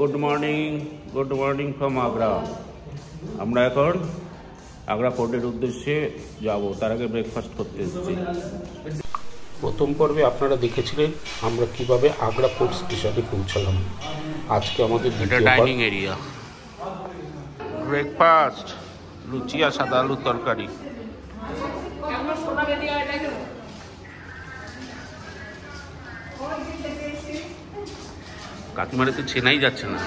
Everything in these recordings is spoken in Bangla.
Good morning from Agra. আমরা এখন আগ্রা ফোর্টের উদ্দেশ্যে যাব, তার আগে ব্রেকফাস্ট করতে এসেছি। প্রথম পর্বে আপনারা দেখেছিলেন আমরা কিভাবে আগ্রা ফোর্ট স্টেশনে পৌঁছালাম। আজকে আমাদের ডাইনিং এরিয়া। ব্রেকফাস্ট লুচি আর সাদা আলুর তরকারি। কাকিমারে তো চেনাই যাচ্ছে না।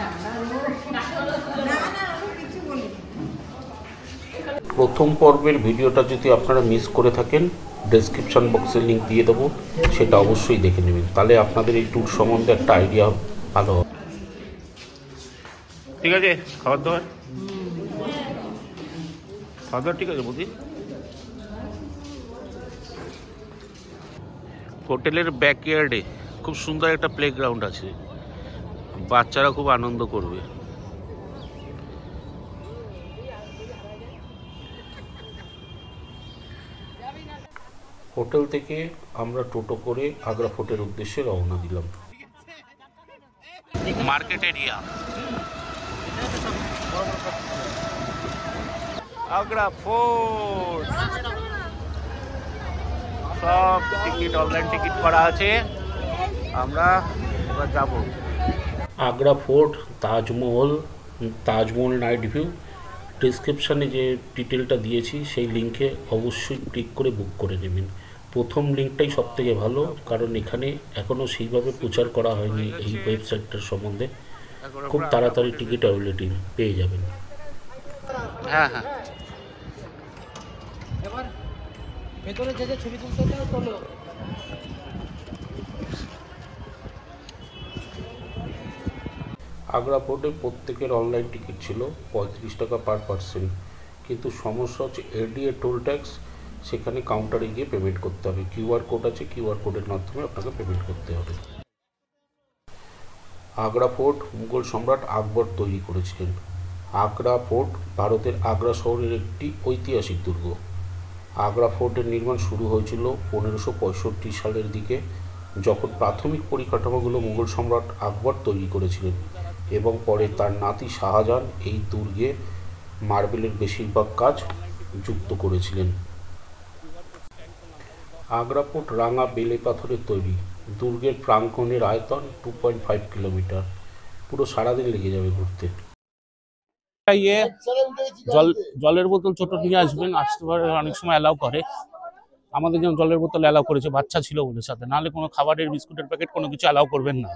প্রথম পর্বের ভিডিওটা যদি আপনারা মিস করে থাকেন, ডেসক্রিপশন বক্সে লিঙ্ক দিয়ে দেবো, সেটা অবশ্যই দেখে নেবেন, তাহলে আপনাদের এই ট্যুর সম্বন্ধে একটা আইডিয়া ভালো হবে। ঠিক আছে, খাবার দাবার ঠিক আছে বৌদি। হোটেলের ব্যাকইয়ার্ডে খুব সুন্দর একটা প্লেগ্রাউন্ড আছে, বাচ্চারা খুব আনন্দ করবে। হোটেল থেকে আমরা টোটো করে আগ্রা ফোর্টের উদ্দেশ্যে রওনা দিলাম। Market area, Agra fort. সব টিকিট অনলাইন টিকিট করা আছে, আমরা এবার যাব। Agra fort, Taj Mahal night view. ডিসক্রিপশানে যে ডিটেলটা দিয়েছি সেই লিঙ্কে অবশ্যই ক্লিক করে বুক করে নেবেন। প্রথম লিঙ্কটাই সব থেকে ভালো, কারণ এখানে এখনও সেইভাবে প্রচার করা হয়নি এই ওয়েবসাইটটার সম্বন্ধে। খুব তাড়াতাড়ি টিকিট অ্যাভেলেবিলিটি পেয়ে যাবেন। হ্যাঁ হ্যাঁ, আগ্রা ফোর্টে প্রত্যেকের অনলাইন টিকিট ছিল 35 টাকা পার পার্সন, কিন্তু সমস্যা হচ্ছে এডিএ টোল ট্যাক্স, সেখানে কাউন্টারে গিয়ে পেমেন্ট করতে হবে। কিউআর কোড আছে, কিউআর কোডের মাধ্যমে আপনাকে পেমেন্ট করতে হবে। আগ্রা ফোর্ট মুঘল সম্রাট আকবর তৈরি করেছিলেন। আগ্রা ফোর্ট ভারতের আগ্রা শহরের একটি ঐতিহাসিক দুর্গ। আগ্রা ফোর্টের নির্মাণ শুরু হয়েছিল 1565 সালের দিকে, যখন প্রাথমিক পরিকাঠামোগুলো মুঘল সম্রাট আকবর তৈরি করেছিলেন এবং পরে তার নাতি শাহজাহান এই দুর্গে মার্বেলের বেশিরভাগ কাজ যুক্ত করেছিলেন। আগ্রা ফোর্ট রাঙা বেলে পাথরের তৈরি। দুর্গের প্রাঙ্গণের আয়তন 2.5 কিলোমিটার। পুরো সারাদিন লেগে যাবে ঘুরতে। জলের বোতল ছোট নিয়ে আসবেন, আসতে পারে, অনেক সময় অ্যালাউ করে। আমাদের যেমন জলের বোতল অ্যালাউ করেছে, বাচ্চা ছিল বলে সাথে, নাহলে কোনো খাবারের বিস্কুটের প্যাকেট কোনো কিছু অ্যালাউ করবেন না।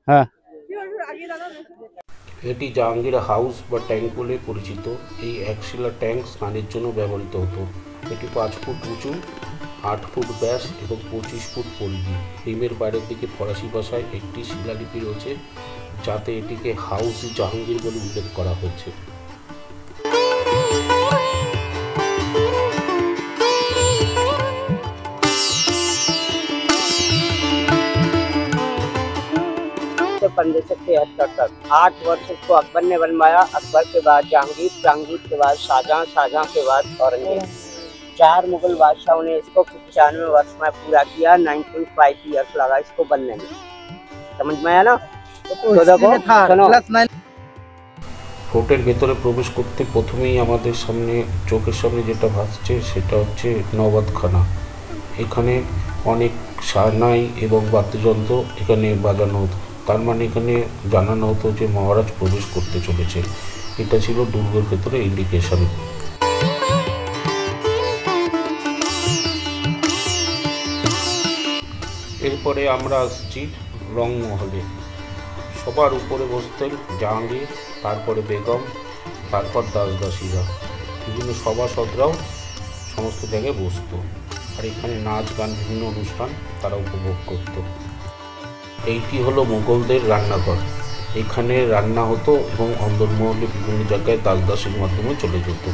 হ্যাঁ, এটি জাহাঙ্গীর হাউস বা ট্যাঙ্ক বলে পরিচিত। এই একশিলা ট্যাঙ্ক স্নানের জন্য ব্যবহৃত হতো। এটি 5 ফুট উঁচু, 8 ফুট ব্যাস এবং 25 ফুট পরিধি। রিমের বাইরের দিকে ফরাসি ভাষায় একটি শিলালিপি রয়েছে, যাতে এটিকে হাউস জাহাঙ্গীর বলে উল্লেখ করা হয়েছে। पंद्रह से 73 तक 8 वर्ष को अकबर ने बनवाया। अकबर के बाद जहांगीर के बाद शाहजहां के बाद औरंगजेब। 4 मुगल बादशाहों ने इसको 95 वर्ष में पूरा किया। 9.5 ईयर्स लगा इसको बनने में। समझ में आया ना? तो देखो ফোর্টের ভেতরে প্রবেশ করতে প্রথমেই আমাদের সামনে চোখের সামনে যেটা ভাসছে সেটা হচ্ছে নবাবখানা। এখানে অনেক সানাই এবং বাদ্যযন্ত্র এখানে বাজানো হতো, তার মানে এখানে জানানো হতো যে মহারাজ প্রবেশ করতে চলেছে। এটা ছিল দুর্গের ভেতরে ইন্ডিকেশন। এরপরে আমরা আসছি রংমহলে। সবার উপরে বসতেন জাহাঙ্গীর, তারপরে বেগম, তারপর দাসদাসীরা। বিভিন্ন সভাসদরাও সমস্ত জায়গায় বসত, আর এখানে নাচ গান বিভিন্ন অনুষ্ঠান তারা উপভোগ করত। এইটি হলো মুঘলদের রান্নাঘর। এখানে রান্না হতো এবং অন্দরমহলে বিভিন্ন জায়গায় দাসদাসীর মাধ্যমে চলে যেত।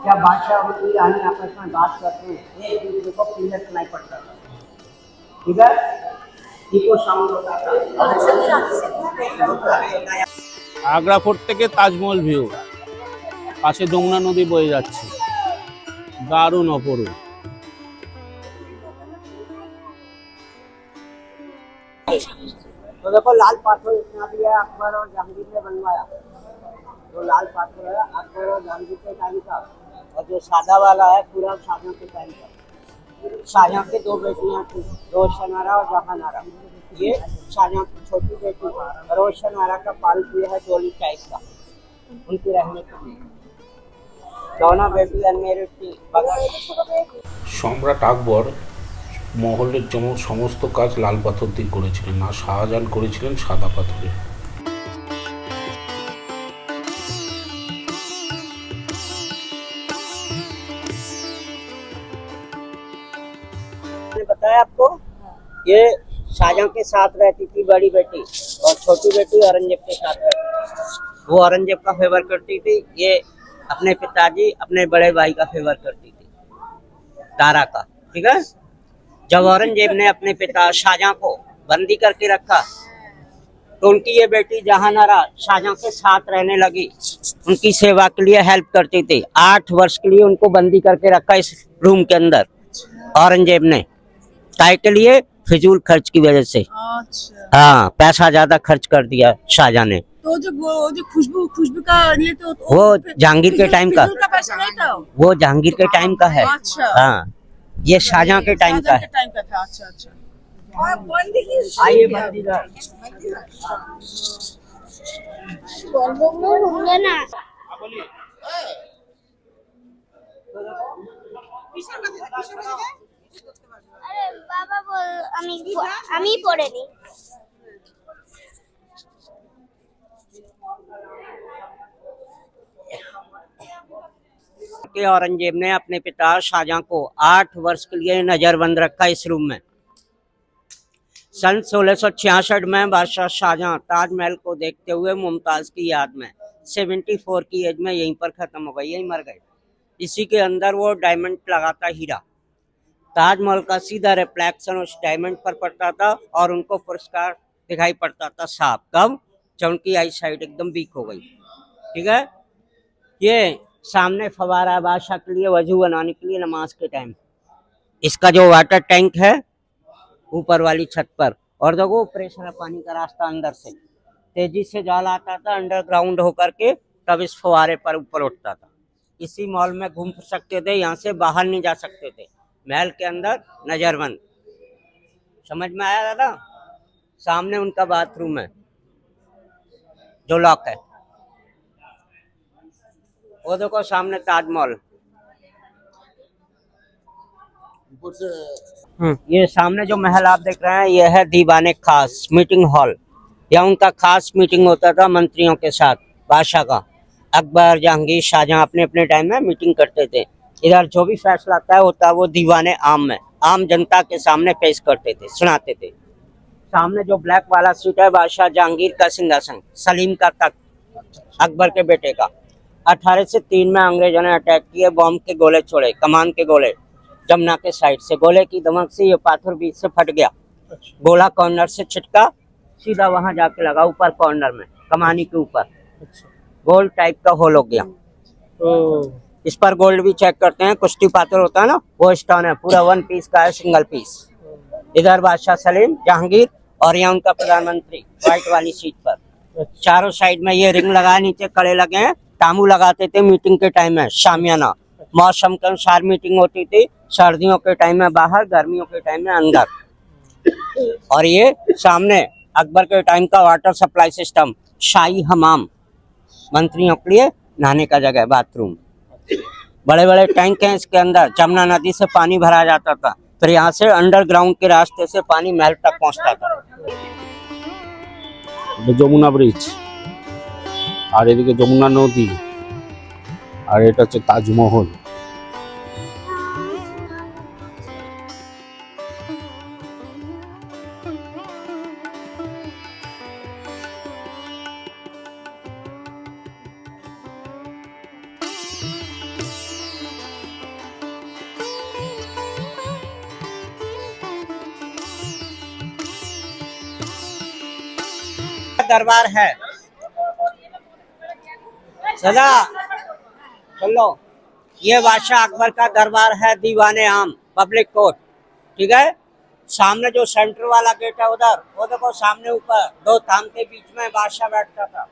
जब बादशाह और उनकी रानी आपस में बात करते हैं एक दूसरे को क्लियर सुनाई पड़ता था। ठीक है, इको साउंड होता था। আগ্রা ফোর্ট থেকে তাজমহল ভিউ, পাশে যমুনা নদী বয়ে যাচ্ছে, দারুণ অপরূপ। तो देखो लाल पाथर इतना भी है, अकबर और जहांगीर ने बनवाया। तो लाल पाथर है अकबर और जहांगीर के टाइम का, और जो सादा वाला है पूरा शाहजहां के टाइम का। शाहजहां के दो बेटियां थी, रोशन आरा और जहान आरा। ये शाहजहां की छोटी बेटी रोशन आरा का पालतू है डोली टाइप का, उनकी रहने के लिए। दोनों बेटी अनमेरिड थी। সম্রাট আকবর মহলের যেমন সমস্ত কাজ লাল পাথর দিয়ে করেছিলেন, আর শাহজাহান করেছিলেন সাদা পাথরে। मैंने बताया आपको, ये शाहजहां के साथ रहती थी बड़ी बेटी, और छोटी बेटी औरंगजेब के साथ रहती थी। वो औरंगजेब का फेवर करती थी, ये अपने पिताजी अपने बड़े भाई का फेवर करती थी, तारा का। ठीक है, जब औरंगजेब ने अपने पिता शाहजहां को बंदी करके रखा, तो उनकी ये बेटी जहानारा शाहजहां के साथ रहने लगी, उनकी सेवा के लिए हेल्प करती थी। 8 वर्ष के लिए उनको बंदी करके रखा इस रूम के अंदर औरंगजेब ने, काय के लिए? फिजूल खर्च की वजह से। अच्छा। हाँ, पैसा ज्यादा खर्च कर दिया शाहजहां ने। तो जो खुशबू का लिए तो वो जहांगीर के टाइम का, फिजूल का पैसा नहीं था वो जहांगीर के टाइम का है। अच्छा। हाँ, ये शाहजहां के टाइम का है। टाइम का था। अच्छा अच्छा। आइए बंदीगढ़। আরে বাবা বল, আমি পড়েনি। के औरंगजेब ने अपने पिता शाहजहां को 8 वर्ष के लिए नजरबंद रखा इस रूम में। सन 1666 में बादशाह शाहजहां ताजमहल को देखते हुए मुमताज की याद में 74 की एज में यहीं पर खत्म हो गए, यहीं मर गए। इसी के अंदर वो डायमंड लगाता हीरा, ताजमहल का सीधा रिफ्लेक्शन उस डायमंड पर पड़ता था, और उनको पुरस्कार दिखाई पड़ता था साफ। कब? जब उनकी आई साइड एकदम वीक हो गई। ठीक है, ये सामने फवारा है बादशाह के लिए वजू बनाने के लिए नमाज के टाइम। इसका जो वाटर टैंक है ऊपर वाली छत पर, और देखो प्रेशर है पानी का रास्ता अंदर से, तेजी से जल आता था अंडरग्राउंड होकर के, तब इस फवारे पर ऊपर उठता था। इसी मॉल में घूम सकते थे, यहाँ से बाहर नहीं जा सकते थे, महल के अंदर नजरबंद। समझ में आया दादा? सामने उनका बाथरूम है जो लॉक है, वो देखो सामने ताजमहल। ये सामने जो महल आप देख रहे हैं, ये है दीवाने खास मीटिंग हॉल। यहाँ उनका खास मीटिंग होता था मंत्रियों के साथ बादशाह का। अकबर, जहांगीर, शाहजहां अपने अपने टाइम में मीटिंग करते थे। इधर जो भी फैसला तय होता वो दीवाने आम में आम जनता के सामने पेश करते थे, सुनाते थे। सामने जो ब्लैक वाला सीट है बादशाह जहांगीर का सिंहासन, सलीम का तख्त अकबर के बेटे का। 1803 में अंग्रेजों ने अटैक किए, बॉम्ब के गोले छोड़े, कमान के गोले जमुना के साइड से। गोले की धमक से ये पाथर बीच से फट गया, गोला कॉर्नर से छिटका, सीधा वहां जाके लगा ऊपर कॉर्नर में, कमानी के ऊपर। गोल्ड टाइप का होल हो गया। इस पर गोल्ड भी चेक करते हैं, कुश्ती पाथर होता है ना, वो स्टोन है, पूरा 1 पीस का है, सिंगल पीस। इधर बादशाह सलीम, जहांगीर, और यहाँ उनका प्रधानमंत्री व्हाइट वाली सीट पर। चारों साइड में ये रिंग लगा, नीचे कड़े लगे हैं, तांबू लगाते थे मीटिंग के टाइम में, शामियाना। मौसम के अनुसार मीटिंग होती थी, सर्दियों के टाइम में बाहर, गर्मियों के टाइम में अंदर। और ये सामने अकबर के टाइम का वाटर सप्लाई सिस्टम, शाही हमाम, मंत्रियों के लिए नहाने का जगह, बाथरूम। बड़े बड़े टैंक हैं इसके अंदर, जमुना नदी से पानी भरा जाता था, फिर यहाँ से अंडरग्राउंड के रास्ते से पानी महल तक पहुँचता था। যমুনা ব্রিজ, আর এদিকে যমুনা নদী, আর এটা হচ্ছে তাজমহল। दरबार है। सदा चलो, ये बादशाह अकबर का दरबार है, दीवाने आम पब्लिक कोर्ट। ठीक है, सामने जो सेंटर वाला गेट है उधर, वो देखो सामने ऊपर 2 थाम के बीच में बादशाह बैठता था,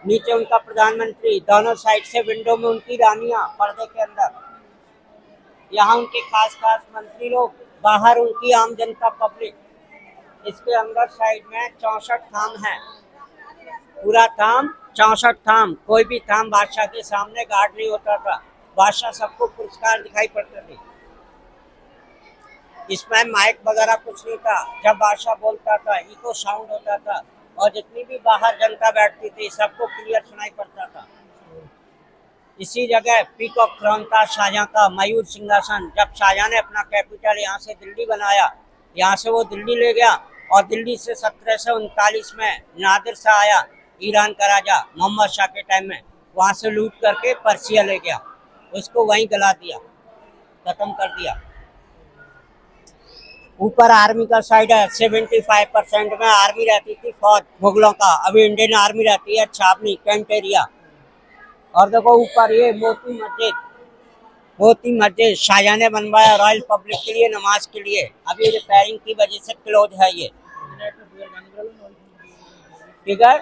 नीचे उनका प्रधानमंत्री, दोनों साइड से विंडो में उनकी रानियां पर्दे के अंदर, यहाँ उनके खास खास मंत्री लोग, बाहर उनकी आम जनता पब्लिक। इसके अंदर साइड में 64 थाम है, पूरा थाम 64 थाम। कोई भी थाम बादशाह के सामने गार्ड नहीं होता था, बादशाह सबको पुरस्कार दिखाई पड़ते थे। इसमें माइक वगैरह कुछ नहीं था, जब बादशाह बोलता था इको साउंड होता था और जितनी भी बाहर जनता बैठती थी सबको क्लियर सुनाई पड़ता था। इसी जगह पीकॉक थ्रोन था शाहजहां का, मयूर सिंहासन। जब शाहजहां ने अपना कैपिटल यहाँ से दिल्ली बनाया, यहाँ से वो दिल्ली ले गया और दिल्ली से 1739 में नादिर शाह आया, ईरान का राजा मोहम्मद शाह के टाइम में, वहाँ से लूट करके पर्सिया ले गया, उसको वहीं गला दिया, खत्म कर दिया। ऊपर आर्मी का साइड है, 75% में आर्मी रहती थी फौज मुगलों का, अभी इंडियन आर्मी रहती है छावनी कैंट एरिया। और देखो ऊपर ये मोती मस्जिद शाहजहां ने बनवाया रॉयल पब्लिक के लिए, नमाज के लिए। अभी रिपेयरिंग की वजह से क्लोज है ये। ठीक है,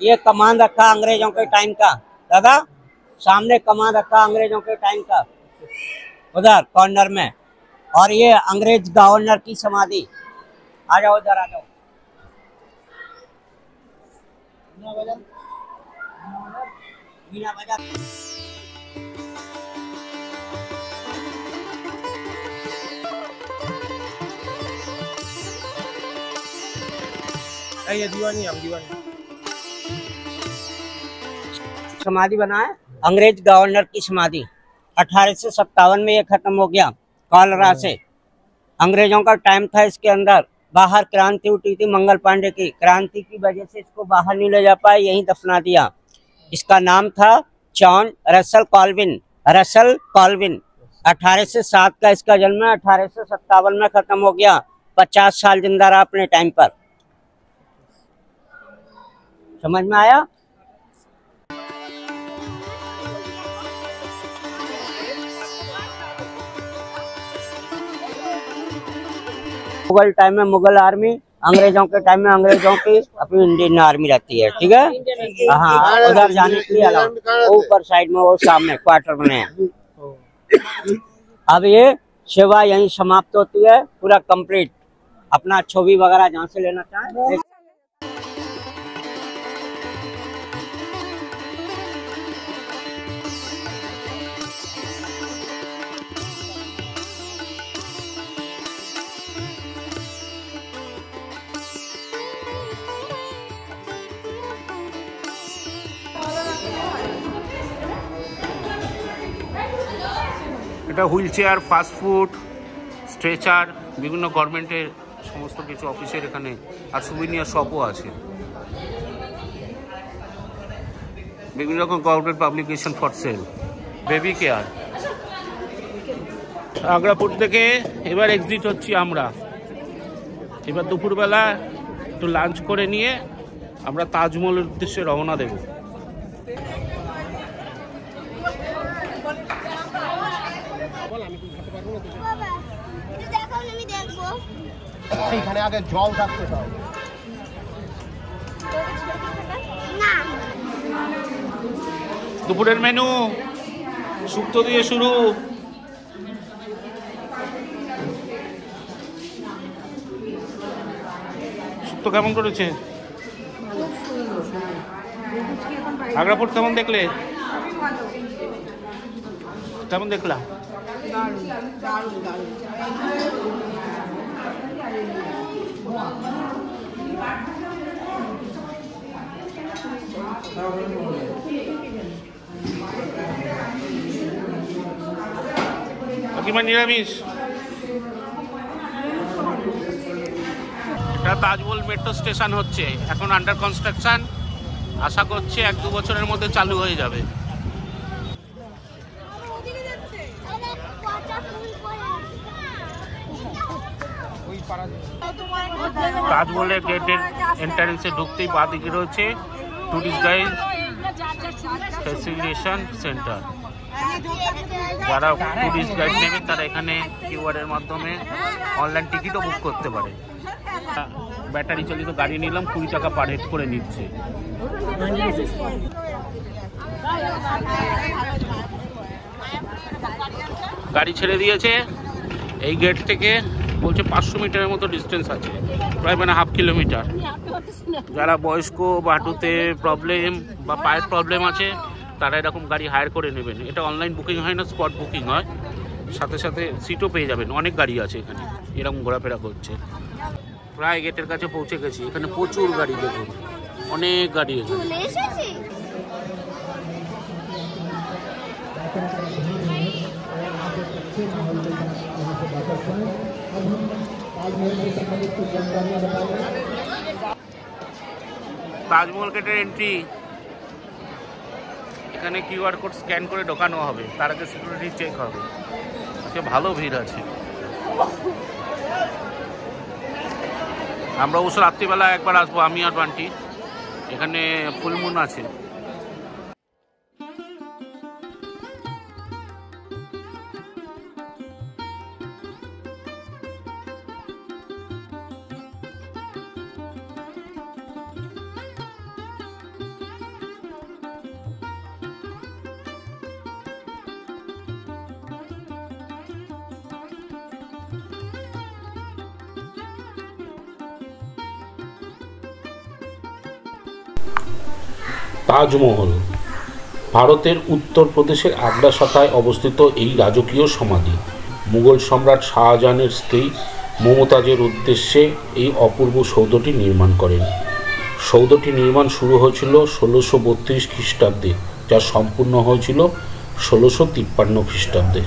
ये कमान रखा अंग्रेजों के टाइम का, दादा सामने कमान रखा अंग्रेजों के टाइम का उधर कॉर्नर में। और ये अंग्रेज गवर्नर की समाधि। आ जाओ उधर, आ जाओ। मीना बाजार। ये दीवानी हम दीवानी समाधि बना है, अंग्रेज गवर्नर की समाधि। 1857 में ये खत्म हो गया कॉलरा से। अंग्रेजों का टाइम था इसके अंदर। बाहर क्रांति उठी थी मंगल पांडे की, क्रांति की वजह से इसको बाहर नहीं ले जा पाए, यहीं दफना दिया। इसका नाम था जॉन रसल कॉल्विन। 1807 का इसका जन्म है, 1857 में खत्म हो गया। 50 साल जिंदा रहा अपने टाइम पर। समझ में आया? मुगल टाइम में मुगल आर्मी, अंग्रेजों के टाइम में अंग्रेजों की अपनी इंडियन आर्मी रहती है। ठीक है, हाँ, उधर जाने के लिए अलाउ, ऊपर साइड में वो सामने क्वार्टर बने हैं। अब ये सेवा यहीं समाप्त होती है, पूरा कंप्लीट। अपना छवि वगैरह जहाँ से लेना चाहे। এটা হুইল চেয়ার, ফাস্টফুড, স্ট্রেচার, বিভিন্ন গভর্নমেন্টের সমস্ত কিছু অফিসের এখানে, আর সুভিনিয়ার শপও আছে। বিভিন্ন রকম government publication for sale. Baby care. Agrapur থেকে এবার এক্সিট হচ্ছি আমরা। এবার দুপুরবেলা একটু লাঞ্চ করে নিয়ে আমরা তাজমহলের উদ্দেশ্যে রওনা দেব। এখানে আগে জল থাকতে দাও। দুপুরের মেনু শুক্তো দিয়ে শুরু। শুক্তো কেমন করেছে? আগ্রাপুর কেমন দেখলে? কেমন দেখলা? নিরামিষ। এটা তাজমহল মেট্রো স্টেশন হচ্ছে, এখন আন্ডার কনস্ট্রাকশন। আশা করছি 1-2 বছরের মধ্যে চালু হয়ে যাবে। তাজমহলের গেটের এন্ট্রান্সে ঢুকতেই বাঁ দিকে রয়েছে টুরিস্ট গাইড ফ্যাসিলিটেশন সেন্টার। যারা টুরিস্ট গাইড নেবেন তারা এখানে কিউআর এর মাধ্যমে অনলাইন টিকিটও বুক করতে পারে। ব্যাটারি চালিত গাড়ি নিলাম, 20 টাকা পার হেড করে নিচ্ছে। গাড়ি ছেড়ে দিয়েছে এই গেট থেকে, বলছে 500 মিটারের মতো ডিস্টেন্স আছে, প্রায় মানে হাফ কিলোমিটার। যারা বয়স্ক বা হাঁটুতে প্রবলেম বা পায়ের প্রবলেম আছে তারা এরকম গাড়ি হায়ার করে নেবেন। এটা অনলাইন বুকিং হয় না, স্পট বুকিং হয়, সাথে সাথে সিটও পেয়ে যাবেন। অনেক গাড়ি আছে এখানে এরকম ঘোরাফেরা করছে। প্রায় গেটের কাছে পৌঁছে গেছি। এখানে প্রচুর গাড়ি, দেখুন অনেক গাড়ি এখানে। তাজমহল গেটের এন্ট্রি, এখানে কিউআর কোড স্ক্যান করে ঢোকানো হবে, তার আগে সিকিউরিটি চেক হবে। আজকে ভালো ভিড় আছে। আমরা অবশ্য রাত্রিবেলা একবার আসবো, আমি আর বান্টি। এখানে ফুলমুন আছে। তাজমহল ভারতের উত্তরপ্রদেশের আগ্রা শাখায় অবস্থিত এই রাজকীয় সমাধি মুঘল সম্রাট শাহজাহানের স্ত্রী মমতাজের উদ্দেশ্যে এই অপূর্ব সৌধটি নির্মাণ করেন। সৌধটি নির্মাণ শুরু হয়েছিল 1632 খ্রিস্টাব্দে, যা সম্পূর্ণ হয়েছিল 1653 খ্রিস্টাব্দে।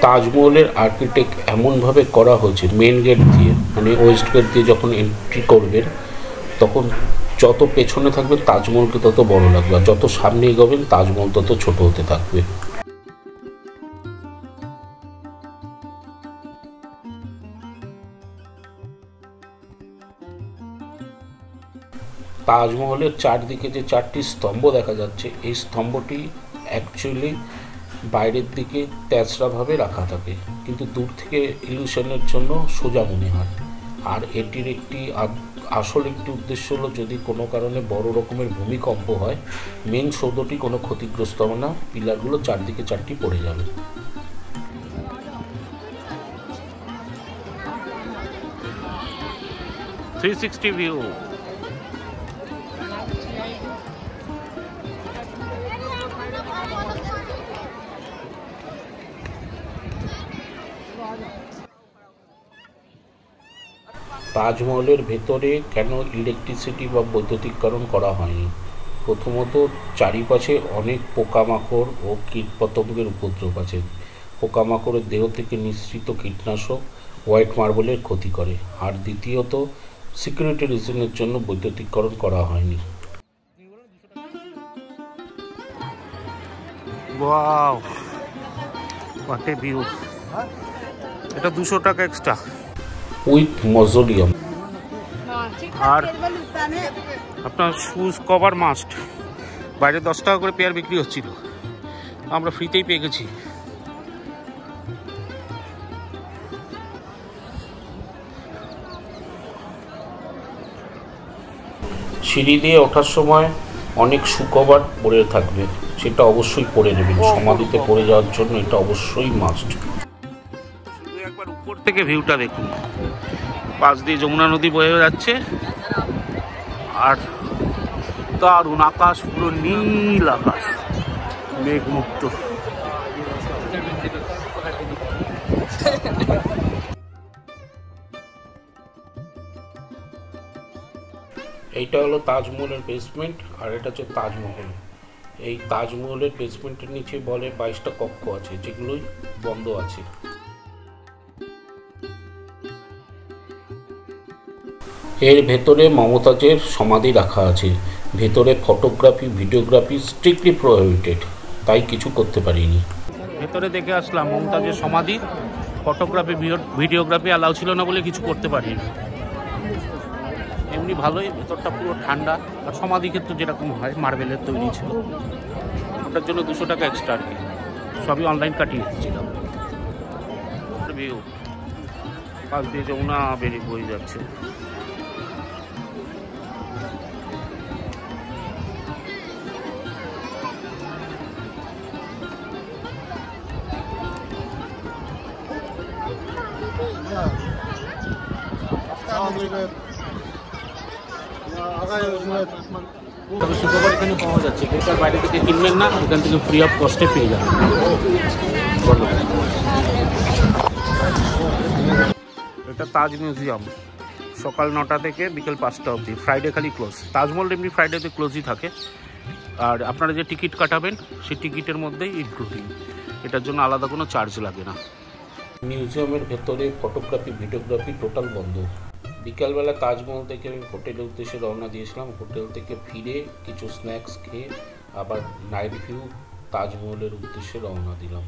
তাজমহলের আর্কিটেক্ট এমনভাবে করা হয়েছে, মেন গেট দিয়ে মানে ওয়েস্ট গেট দিয়ে যখন এন্ট্রি করবেন তখন যত পেছনে থাকবেন তাজমহলকে তত বড় লাগবে, আর যত সামনে এগোবেন তাজমহল তত ছোট হতে থাকবে। তাজমহলের চারদিকে যে 4টি স্তম্ভ দেখা যাচ্ছে, এই স্তম্ভটি অ্যাকচুয়ালি বাইরের দিকে তেজরাভাবে রাখা থাকে, কিন্তু দূর থেকে ইলিউশনের জন্য সোজা মনে হয়। আর এটির আসল একটি উদ্দেশ্য হলো যদি কোনো কারণে বড় রকমের ভূমিকম্প হয় মেন সৌধটি কোনো ক্ষতিগ্রস্ত হবে না, পিলারগুলো চারদিকে 4টি পড়ে যাবে। Three view. তাজমহলের ভেতরে কেন ইলেকট্রিসিটি বা বৈদ্যুতিকরণ করা হয়নি? প্রথমত চারিপাশে অনেক পোকামাকড় ও কীটপতঙ্গের উপদ্রব আছে। পোকামাকড়ের দেহ থেকে নিঃসৃত কীটনাশক হোয়াইট মার্বেলের ক্ষতি করে। আর দ্বিতীয়ত সিকিউরিটি রিজনের জন্য বৈদ্যুতিকরণ করা হয়নি। Wow, what a view! এটা 200 টাকা এক্সট্রা উইথ মজোলিয়াম। আর আপনার শুজ কভার মাস্ট। বাইরে 10 টাকা করে পেয়ার বিক্রি হচ্ছিল, আমরা ফ্রিতেই পেয়ে গেছি। সিঁড়ি দিয়ে ওঠার সময় অনেক শু কভার পরে থাকবে, সেটা অবশ্যই পরে নেবেন। সমাধিতে পড়ে যাওয়ার জন্য এটা অবশ্যই মাস্ট। শুধু একবার উপর থেকে ভিউটা দেখুন, পাশ দিয়ে যমুনা নদী বয়ে যাচ্ছে আর দারুণ আকাশ, পুরো নীল আকাশ, মেঘমুক্ত। এইটা হলো তাজমহলের বেসমেন্ট, আর এটা হচ্ছে তাজমহল। এই তাজমহলের বেসমেন্টের নিচে বলে 22টা কক্ষ আছে, যেগুলোই বন্ধ আছে। এর ভেতরে মমতাজের সমাধি রাখা আছে। ভেতরে ফটোগ্রাফি, ভিডিওগ্রাফি স্ট্রিক্টলি প্রহিবিটেড, তাই কিছু করতে পারিনি। ভেতরে দেখে আসলাম মমতাজের সমাধি। ফটোগ্রাফি ভিডিওগ্রাফি অ্যালাউ ছিল না বলে কিছু করতে পারিনি। এমনি ভালোই, ভেতরটা পুরো ঠান্ডা। আর সমাধি ক্ষেত্র যেরকম হয় মার্বেলের তৈরি ছিল, ওটার জন্য 200 টাকা এক্সট্রা আর কি। সবই অনলাইন কাটিয়ে এসেছিলাম। ভিউ পাশ দিয়ে যমুনা বেরিয়ে বয়ে যাচ্ছে। তবে শুক্রবার এখানে পাওয়া যাচ্ছে, বেকার বাইরে থেকে কিনবেন না, এখান থেকে ফ্রি অফ কস্টে পেয়ে যাবেন। এটা তাজ মিউজিয়াম, সকাল 9টা থেকে বিকেল 5টা অবধি, ফ্রাইডে খালি ক্লোজ। তাজমহল এমনি ফ্রাইডেতে ক্লোজই থাকে। আর আপনারা যে টিকিট কাটাবেন সেই টিকিটের মধ্যেই ইনক্লুডিং, এটার জন্য আলাদা কোনো চার্জ লাগে না। মিউজিয়ামের ভেতরে ফটোগ্রাফি ভিডিওগ্রাফি টোটাল বন্ধ। বিকালবেলা তাজমহল থেকে আমি হোটেলের উদ্দেশ্যে রওনা দিয়েছিলাম। হোটেল থেকে ফিরে কিছু স্ন্যাক্স খেয়ে আবার নাইট ভিউ তাজমহলের উদ্দেশ্যে রওনা দিলাম।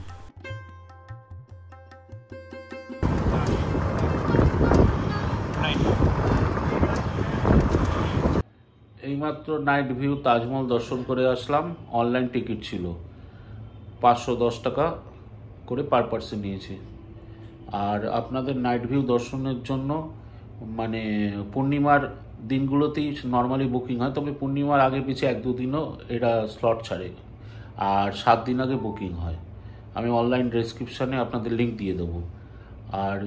এইমাত্র নাইট ভিউ তাজমহল দর্শন করে আসলাম। অনলাইন টিকিট ছিল, 510 টাকা করে পার পার্সন নিয়েছে। আর আপনাদের নাইট ভিউ দর্শনের জন্য মানে পূর্ণিমার দিনগুলোতেই নর্মালি বুকিং হয়, তবে পূর্ণিমার আগে পিছে 1-2 দিনও এরা স্লট ছাড়ে, আর 7 দিন আগে বুকিং হয়। আমি অনলাইন ডেসক্রিপশানে আপনাদের লিঙ্ক দিয়ে দেবো। আর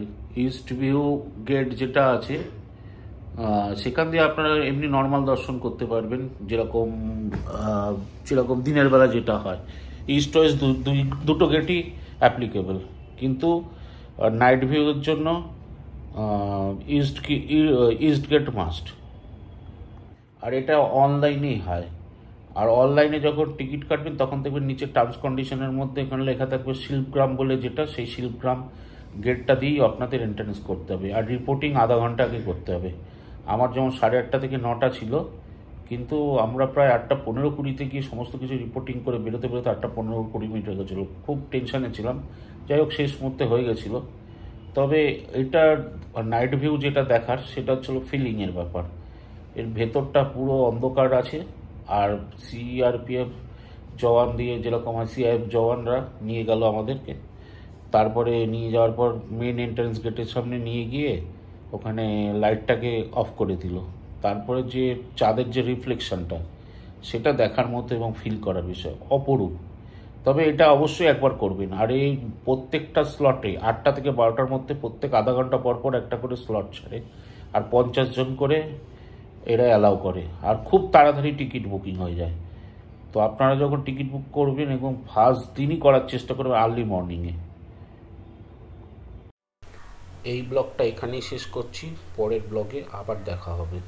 ইস্ট ভিউ গেট যেটা আছে সেখান দিয়ে আপনারা এমনি নর্মাল দর্শন করতে পারবেন, যেরকম দিনের বেলা যেটা হয়। ইস্ট ওয়েস্ট দুটো গেটই অ্যাপ্লিকেবল, কিন্তু নাইট ভিউয়ের জন্য ইস্ট গেট মাস্ট। আর এটা অনলাইনেই হয়। আর অনলাইনে যখন টিকিট কাটবেন তখন দেখবেন নিচে টার্মস কন্ডিশনের মধ্যে এখানে লেখা থাকবে শিল্পগ্রাম বলে, যেটা সেই শিল্পগ্রাম গেটটা দিয়েই আপনাদের এন্ট্রান্স করতে হবে। আর রিপোর্টিং আধা ঘন্টা আগে করতে হবে। আমার যেমন 8:30 থেকে 9টা ছিল, কিন্তু আমরা প্রায় 8:15-20 গিয়ে সমস্ত কিছু রিপোর্টিং করে বেরোতে 8:15-20 মিনিট হয়ে গেছিলো। খুব টেনশানে ছিলাম, যাই হোক শেষ মুহূর্তে হয়ে গেছিলো। তবে এটা নাইট ভিউ যেটা দেখার সেটা হচ্ছিল ফিলিংয়ের ব্যাপার। এর ভেতরটা পুরো অন্ধকার আছে। আর সিআরপিএফ জওয়ান দিয়ে, যেরকম সিআইএফ জওয়ানরা নিয়ে গেল আমাদেরকে। তারপরে নিয়ে যাওয়ার পর মেন এন্ট্রান্স গেটের সামনে নিয়ে গিয়ে ওখানে লাইটটাকে অফ করে দিল। তারপরে যে চাঁদের যে রিফ্লেকশনটা, সেটা দেখার মতো এবং ফিল করার বিষয় অপরূপ। তবে এটা অবশ্যই একবার করবেন। আর এই প্রত্যেকটা স্লটে 8টা থেকে 12টার মধ্যে প্রত্যেক আধা ঘন্টা পর পর একটা করে স্লট ছাড়ে, আর 50 জন করে এরা অ্যালাউ করে। আর খুব তাড়াতাড়ি টিকিট বুকিং হয়ে যায়। তো আপনারা যখন টিকিট বুক করবেন এবং ফার্স্ট দিনই করার চেষ্টা করবেন আর্লি মর্নিংয়ে। এই ব্লগটা এখানেই শেষ করছি, পরের ব্লগে আবার দেখা হবে।